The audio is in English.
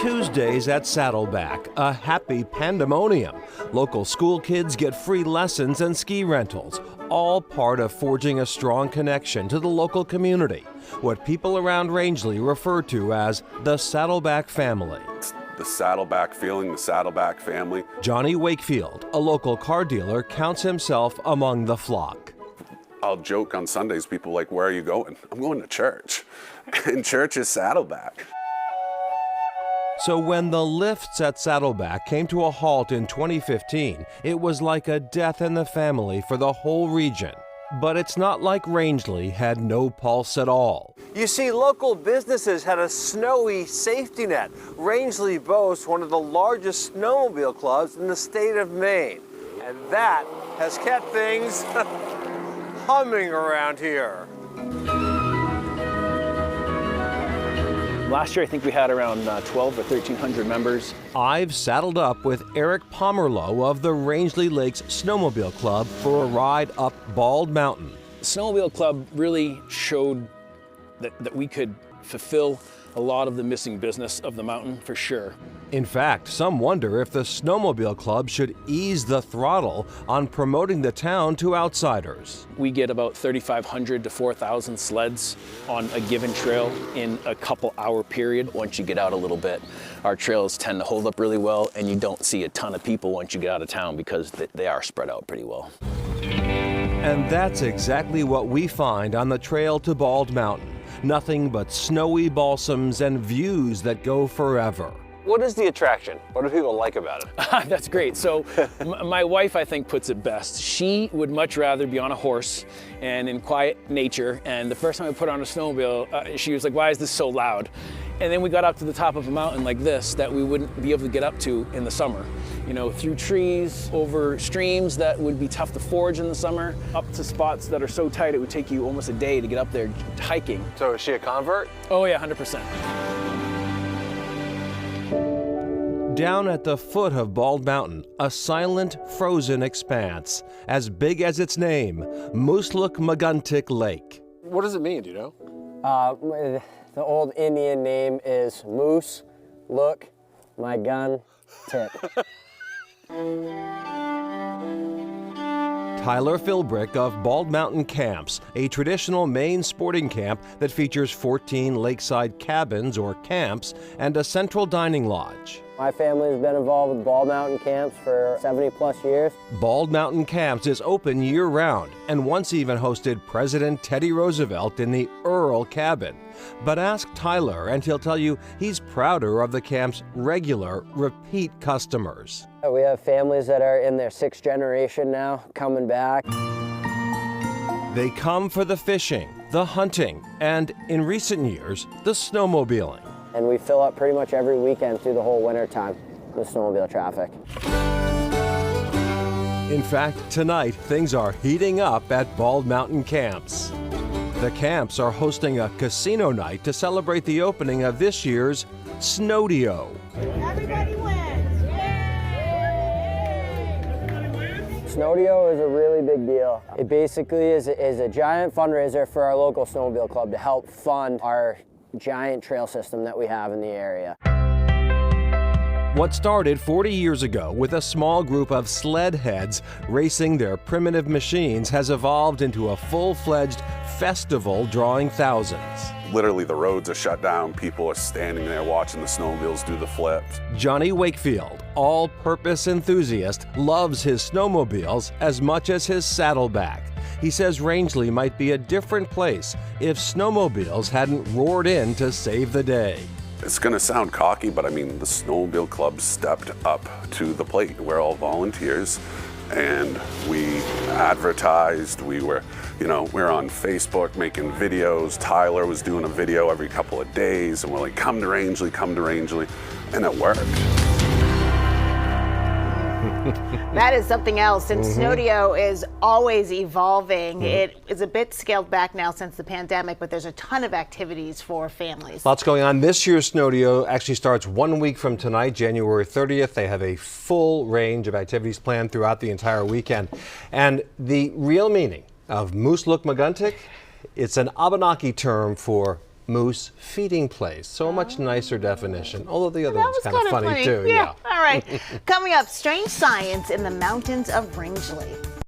Tuesdays at Saddleback, a happy pandemonium. Local school kids get free lessons and ski rentals, all part of forging a strong connection to the local community, what people around Rangeley refer to as the Saddleback family. The Saddleback feeling, the Saddleback family. Johnny Wakefield, a local car dealer, counts himself among the flock. I'll joke on Sundays, people are like, where are you going? I'm going to church. And church is Saddleback. So when the lifts at Saddleback came to a halt in 2015, it was like a death in the family for the whole region. But it's not like Rangeley had no pulse at all. You see, local businesses had a snowy safety net. Rangeley boasts one of the largest snowmobile clubs in the state of Maine. And that has kept things humming around here. Last year, I think we had around 12 or 1,300 members. I've saddled up with Eric Pomerlow of the Rangeley Lakes Snowmobile Club for a ride up Bald Mountain. The Snowmobile Club really showed that we could fulfill a lot of the missing business of the mountain, for sure. In fact, some wonder if the Snowmobile Club should ease the throttle on promoting the town to outsiders. We get about 3,500 to 4,000 sleds on a given trail in a couple-hour period. Once you get out a little bit, our trails tend to hold up really well, and you don't see a ton of people once you get out of town because they are spread out pretty well. And that's exactly what we find on the trail to Bald Mountain. Nothing but snowy balsams and views that go forever. What is the attraction? What do people like about it? That's great. So my wife, I think, puts it best. She would much rather be on a horse and in quiet nature. And the first time I put on a snowmobile, she was like, why is this so loud? And then we got up to the top of a mountain like this that we wouldn't be able to get up to in the summer. You know, through trees, over streams that would be tough to forge in the summer, up to spots that are so tight it would take you almost a day to get up there hiking. So is she a convert? Oh yeah, 100%. Down at the foot of Bald Mountain, a silent, frozen expanse, as big as its name, Mooselookmaguntick Lake. What does it mean, do you know? The old Indian name is Moose, Look, My Gun, Tick. Tyler Philbrick of Bald Mountain Camps, a traditional Maine sporting camp that features 14 lakeside cabins or camps and a central dining lodge. My family has been involved with Bald Mountain Camps for 70+ years. Bald Mountain Camps is open year-round and once even hosted President Teddy Roosevelt in the Earl cabin. But ask Tyler and he'll tell you he's prouder of the camp's regular, repeat customers. We have families that are in their 6th generation now, coming back. They come for the fishing, the hunting, and in recent years, the snowmobiling. And we fill up pretty much every weekend through the whole winter time with snowmobile traffic. In fact, tonight, things are heating up at Bald Mountain Camps. The camps are hosting a casino night to celebrate the opening of this year's Snowdio. Everybody wins! Yay! Snowdio is a really big deal. It basically is a giant fundraiser for our local snowmobile club to help fund our giant trail system that we have in the area. What started 40 years ago with a small group of sled heads racing their primitive machines has evolved into a full-fledged festival drawing thousands. Literally the roads are shut down, people are standing there watching the snowmobiles do the flips. Johnny Wakefield, all-purpose enthusiast, loves his snowmobiles as much as his Saddleback. He says Rangeley might be a different place if snowmobiles hadn't roared in to save the day. It's gonna sound cocky, but I mean, the Snowmobile Club stepped up to the plate. We're all volunteers and we advertised, we were on Facebook making videos. Tyler was doing a video every couple of days and we're like, come to Rangeley, and it worked. That is something else, and Snowdio is always evolving. It is a bit scaled back now since the pandemic, but there's a ton of activities for families. Lots going on. This year's Snowdio actually starts 1 week from tonight, January 30th. They have a full range of activities planned throughout the entire weekend. And the real meaning of Mooselookmaguntick, it's an Abenaki term for moose feeding place. So much nicer definition. Although the other That one's was kind of funny too. Yeah. All right. Coming up, strange science in the mountains of Rangeley.